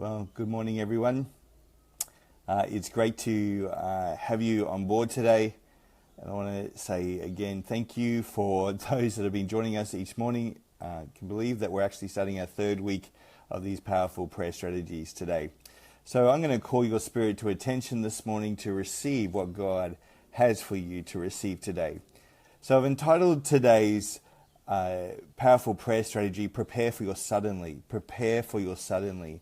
Well, good morning, everyone. It's great to have you on board today. And I want to say again, thank you for those that have been joining us each morning. I can believe that we're actually starting our third week of these powerful prayer strategies today. So I'm going to call your spirit to attention this morning to receive what God has for you to receive today. So I've entitled today's powerful prayer strategy, Prepare for Your Suddenly. Prepare for Your Suddenly.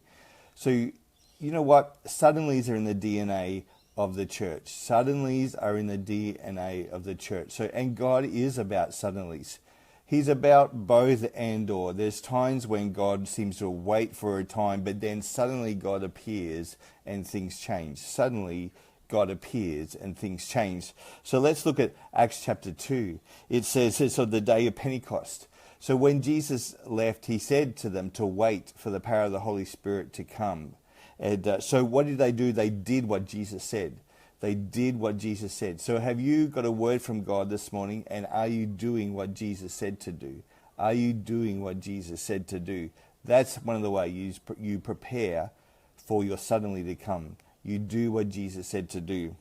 So, you know what? Suddenlies are in the DNA of the church. Suddenlies are in the DNA of the church. So, and God is about suddenlies. He's about both and or. There's times when God seems to wait for a time, but then suddenly God appears and things change. Suddenly God appears and things change. So let's look at Acts chapter 2. It says it's on the day of Pentecost. So when Jesus left, he said to them to wait for the power of the Holy Spirit to come. And so what did they do? They did what Jesus said. They did what Jesus said. So have you got a word from God this morning? And are you doing what Jesus said to do? Are you doing what Jesus said to do? That's one of the ways you prepare for your suddenly to come. You do what Jesus said to do.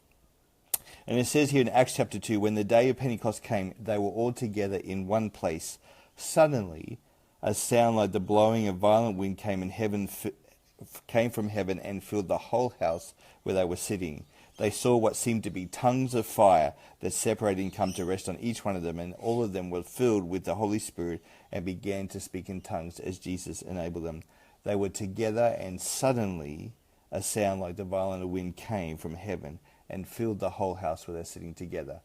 And it says here in Acts chapter 2, when the day of Pentecost came, they were all together in one place. Suddenly, a sound like the blowing of violent wind came from heaven and filled the whole house where they were sitting. They saw what seemed to be tongues of fire that separated and come to rest on each one of them, and all of them were filled with the Holy Spirit and began to speak in tongues as Jesus enabled them. They were together, and suddenly a sound like the violent wind came from heaven and filled the whole house where they're sitting together.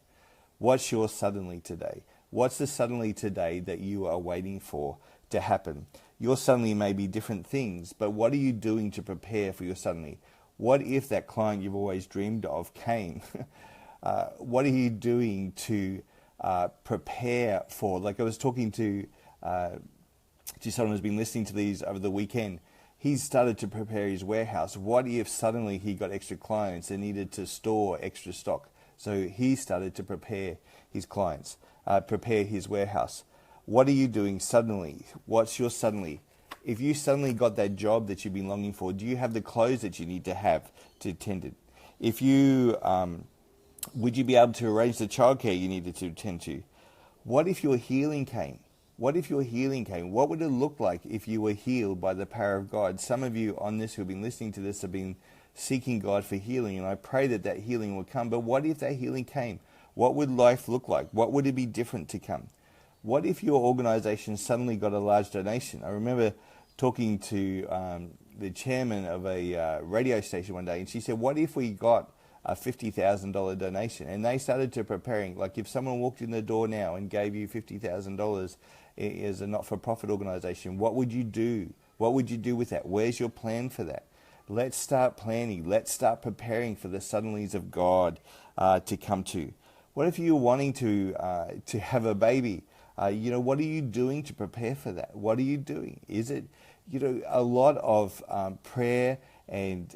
What's your suddenly today? What's the suddenly today that you are waiting for to happen? Your suddenly may be different things, but what are you doing to prepare for your suddenly? What if that client you've always dreamed of came? What are you doing to prepare for? Like I was talking to someone who's been listening to these over the weekend. He's started to prepare his warehouse. What if suddenly he got extra clients and needed to store extra stock? So he started to prepare his clients, prepare his warehouse. What are you doing suddenly? What's your suddenly? If you suddenly got that job that you've been longing for, do you have the clothes that you need to have to attend it? If you, would you be able to arrange the childcare you needed to attend to? What if your healing came? What if your healing came? What would it look like if you were healed by the power of God? Some of you on this who have been listening to this have been seeking God for healing, and I pray that that healing will come. But what if that healing came? What would life look like? What would it be different to come? What if your organization suddenly got a large donation? I remember talking to the chairman of a radio station one day, and she said, what if we got a $50,000 donation? And they started to preparing, like if someone walked in the door now and gave you $50,000 as a not-for-profit organization, what would you do? What would you do with that? Where's your plan for that? Let's start planning. Let's start preparing for the suddenlies of God to come to. What if you're wanting to have a baby? What are you doing to prepare for that? What are you doing? Is it, a lot of prayer, and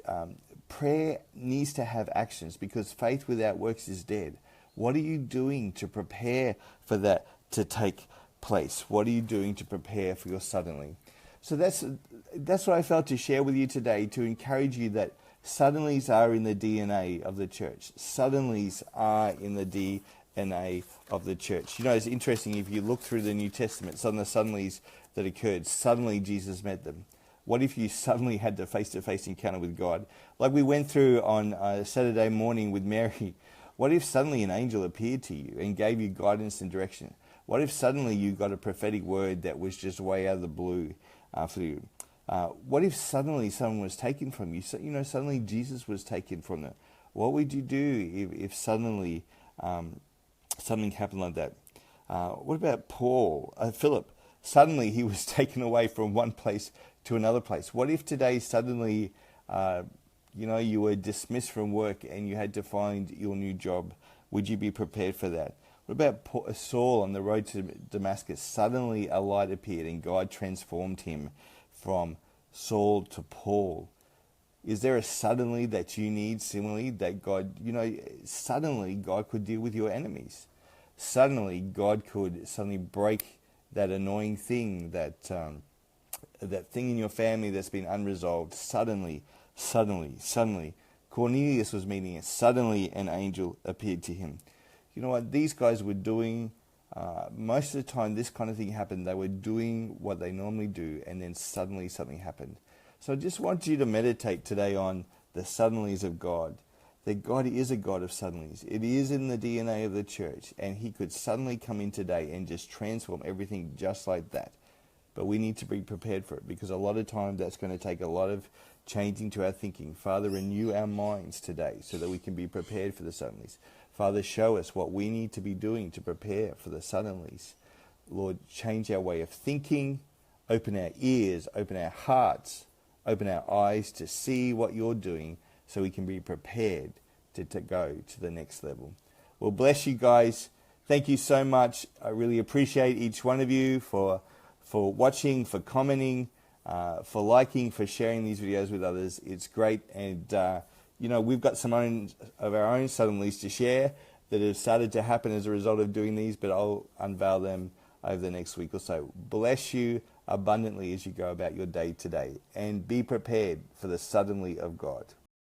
prayer needs to have actions, because faith without works is dead. What are you doing to prepare for that to take place? What are you doing to prepare for your suddenly? So that's what I felt to share with you today, to encourage you that suddenlies are in the DNA of the church. Suddenlies are in the DNA of the church. It's interesting, if you look through the New Testament, some of the suddenlies that occurred, suddenly Jesus met them. What if you suddenly had the face-to-face encounter with God? Like we went through on Saturday morning with Mary. What if suddenly an angel appeared to you and gave you guidance and direction? What if suddenly you got a prophetic word that was just way out of the blue for you? What if suddenly someone was taken from you? Suddenly Jesus was taken from them. What would you do if suddenly something happened like that? What about Philip? Suddenly he was taken away from one place to another place. What if today suddenly, you were dismissed from work and you had to find your new job? Would you be prepared for that? What about Saul on the road to Damascus? Suddenly a light appeared and God transformed him from Saul to Paul. Is there a suddenly that you need similarly that God, suddenly God could deal with your enemies? Suddenly God could suddenly break that annoying thing that that thing in your family that's been unresolved, suddenly, Cornelius was meeting it. Suddenly an angel appeared to him. You know what these guys were doing? Most of the time this kind of thing happened, they were doing what they normally do, and then suddenly something happened. So I just want you to meditate today on the suddenlies of God. That God is a God of suddenlies. It is in the DNA of the church, and he could suddenly come in today and just transform everything just like that. But we need to be prepared for it, because a lot of time that's going to take a lot of changing to our thinking. Father, renew our minds today so that we can be prepared for the suddenlies. Father, show us what we need to be doing to prepare for the suddenlies. Lord, change our way of thinking, open our ears, open our hearts, open our eyes to see what you're doing so we can be prepared to go to the next level. Well, bless you guys. Thank you so much. I really appreciate each one of you for watching, for commenting, for liking, for sharing these videos with others. It's great. And, we've got some of our own suddenlies to share that have started to happen as a result of doing these, but I'll unveil them over the next week or so. Bless you abundantly as you go about your day today, and be prepared for the suddenly of God.